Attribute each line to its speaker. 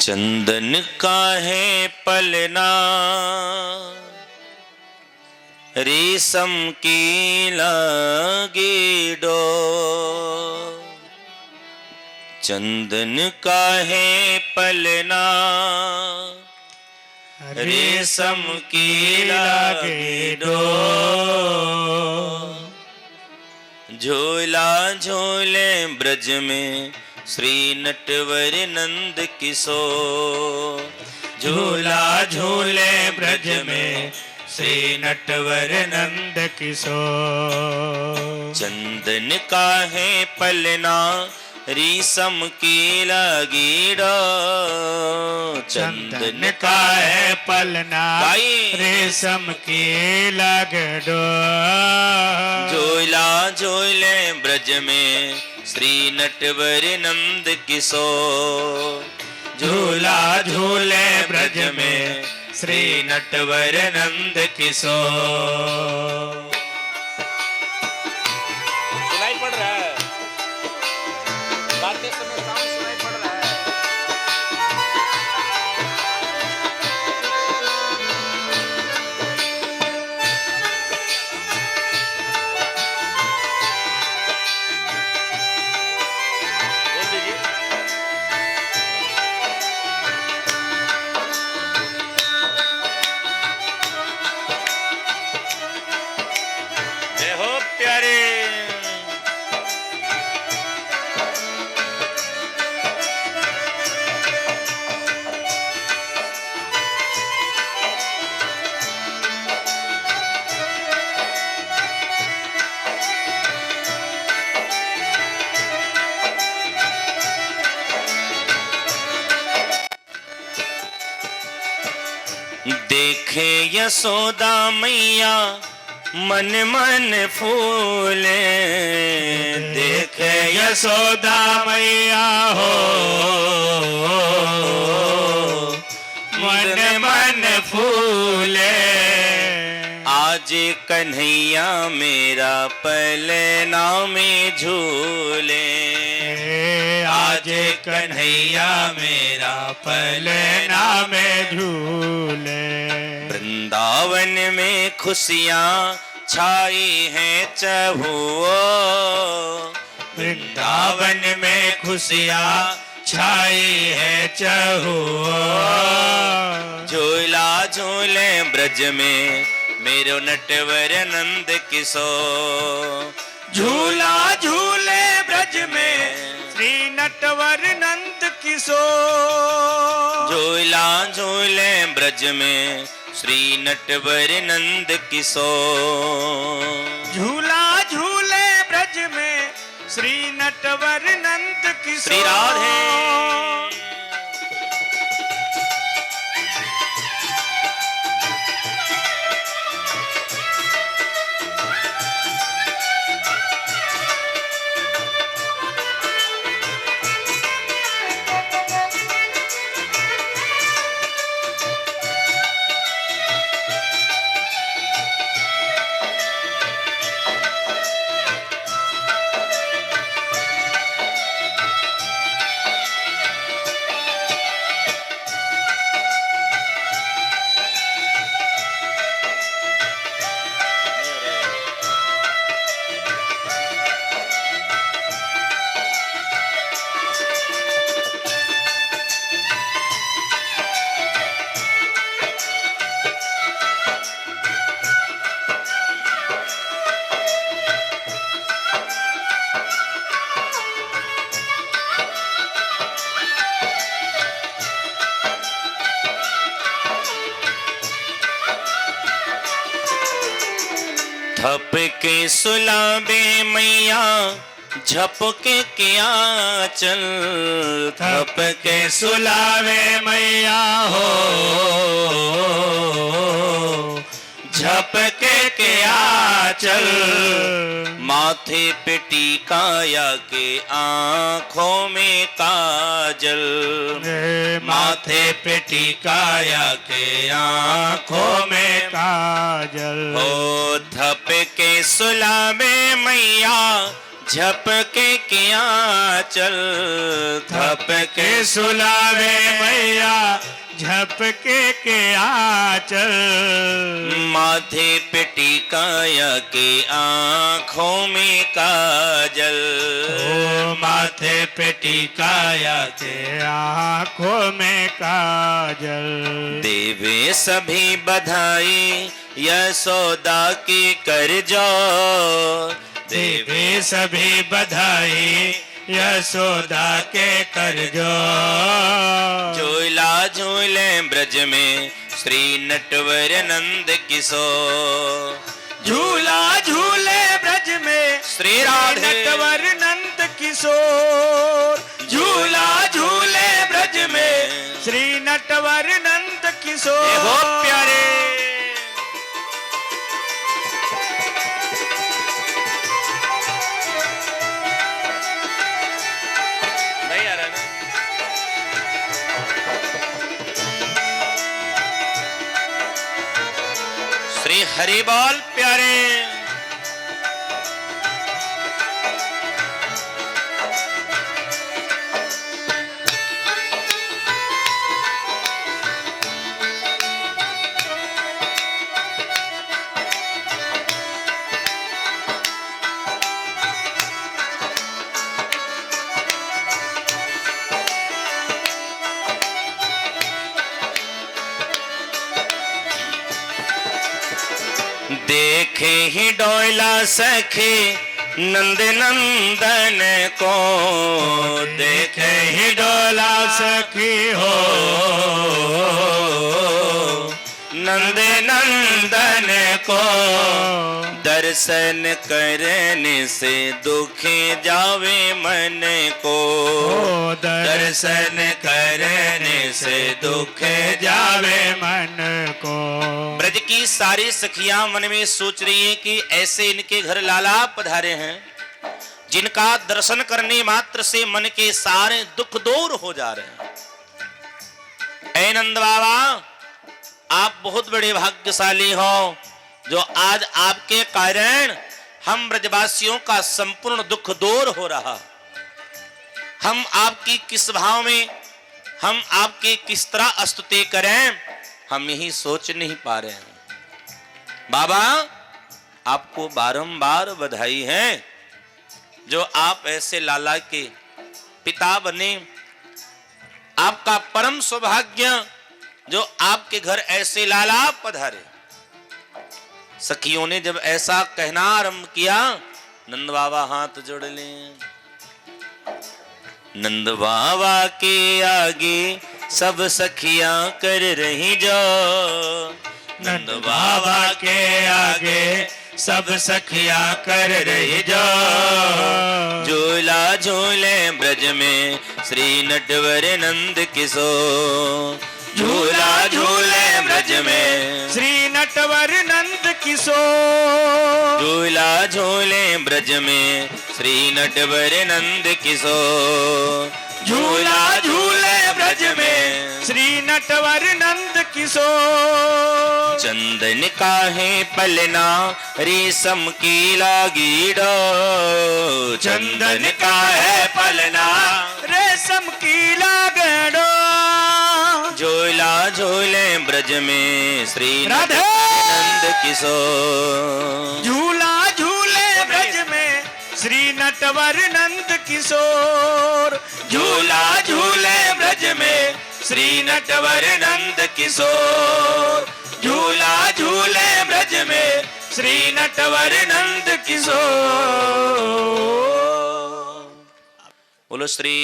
Speaker 1: चंदन का है पलना रेशम की लगे डोर। चंदन का है पलना रेशम की लगे डोर। झूला झूले ब्रज में श्री नटवर नंद किशोर।
Speaker 2: झूला झूले ब्रज में श्री नटवर नंद किशोर।
Speaker 1: चंदन का है पलना रेशम की लगी डोर।
Speaker 2: चंदन का है पलना रेशम की लगे डोर।
Speaker 1: झूला झूले ब्रज में श्री नटवर नंद किशोर।
Speaker 2: झूला झूले ब्रज में श्री नटवर नंद किशोर।
Speaker 1: सुनाई पड़ रहा है, गाते समय साउंड सुनाई पड़ रहा है। देखे यशोदा मैया मन मन फूले।
Speaker 2: देखे यशोदा मैया हो मन मन फूले।
Speaker 1: आज कन्हैया मेरा पलना में झूले।
Speaker 2: आज कन्हैया मेरा पलना में झूले।
Speaker 1: वृंदावन में खुशियाँ छाई हैं चहुओर।
Speaker 2: वृंदावन में खुशियाँ छाई है चहुओर।
Speaker 1: झूला झूले ब्रज में मेरो नटवर नंद किशोर।
Speaker 2: झूला झूले ब्रज में श्री नटवर नंद किशोर।
Speaker 1: झूला झूले ब्रज में श्री नटवर नंद किशोर।
Speaker 2: झूला झूले ब्रज में श्री नटवर नंद किशोर।
Speaker 1: श्री राधे। थप के सुलाबे मैया झपके के आंचल।
Speaker 2: थप के सुलावे मैया हो झपके के आंचल।
Speaker 1: माथे पे टीकाया के आँखों में काजल।
Speaker 2: माथे पे टीकाया के आँखों में काजल।
Speaker 1: हो थप के सुलाबे मैया झपके के आंचल
Speaker 2: थपके सुलावे मैया झपके के आंचल।
Speaker 1: माथे पे टीकाया के आंखों में काजल।
Speaker 2: ओ माथे पे टीकाया के आंखों में काजल।
Speaker 1: देवे सभी बधाई यशोदा की कर जो।
Speaker 2: देवे सभी बधाई यशोदा के कर जो।
Speaker 1: झूला झूले ब्रज में श्री नटवर नंद किशोर।
Speaker 2: झूला झूले ब्रज में
Speaker 1: श्री राधे
Speaker 2: नटवर नंद किशोर। झूला झूले ब्रज में श्री नटवर नंद किशोर।
Speaker 1: हो प्यारे नहीं आ रहा ना। श्री हरि बोल प्यारे। देखे ही डोला सखे नंद नंदन को।
Speaker 2: देखे ही डोला सखी हो
Speaker 1: नंद नंदन को। दर्शन करने से दुखे जावे मन को।
Speaker 2: दर्शन करने से दुख जावे मन को।
Speaker 1: ब्रज की सारी सखियां मन में सोच रही हैं कि ऐसे इनके घर लाला पधारे हैं जिनका दर्शन करने मात्र से मन के सारे दुख दूर हो जा रहे हैं। ऐ नंद बाबा, आप बहुत बड़े भाग्यशाली हो जो आज आपके कारण हम ब्रजवासियों का संपूर्ण दुख दूर हो रहा। हम आपकी किस भाव में, हम आपके किस तरह स्तुति करें, हम यही सोच नहीं पा रहे हैं। बाबा, आपको बारंबार बधाई है जो आप ऐसे लाला के पिता बने। आपका परम सौभाग्य जो आपके घर ऐसे लाला पधारे। सखियों ने जब ऐसा कहना आरंभ किया, नंद बाबा हाथ जोड़ लें। नंद बाबा के आगे सब सखियां कर रही जो।
Speaker 2: नंद बाबा के आगे सब सखियां कर रही जो।
Speaker 1: झूला झूले ब्रज में श्री नटवर नंद किशोर। झूला झूले ब्रज में
Speaker 2: श्री नटवर नंद किशोर।
Speaker 1: झूला झूले ब्रज में श्री नटवर नंद किशोर।
Speaker 2: झूला झूले ब्रज में श्री नटवर नंद किशोर।
Speaker 1: चंदन काहे पलना रेशम की लागी डोर।
Speaker 2: चंदन काहे पलना रेशम की लागड़ो।
Speaker 1: झूला झूले ब्रज में श्री
Speaker 2: राधे
Speaker 1: नंद किशोर।
Speaker 2: झूला झूले ब्रज में श्री नटवर नंद किशोर। झूला झूले ब्रज में श्री नटवर नंद किशोर। झूला झूले ब्रज में श्री नटवर नंद किशोर।
Speaker 1: बोलो श्री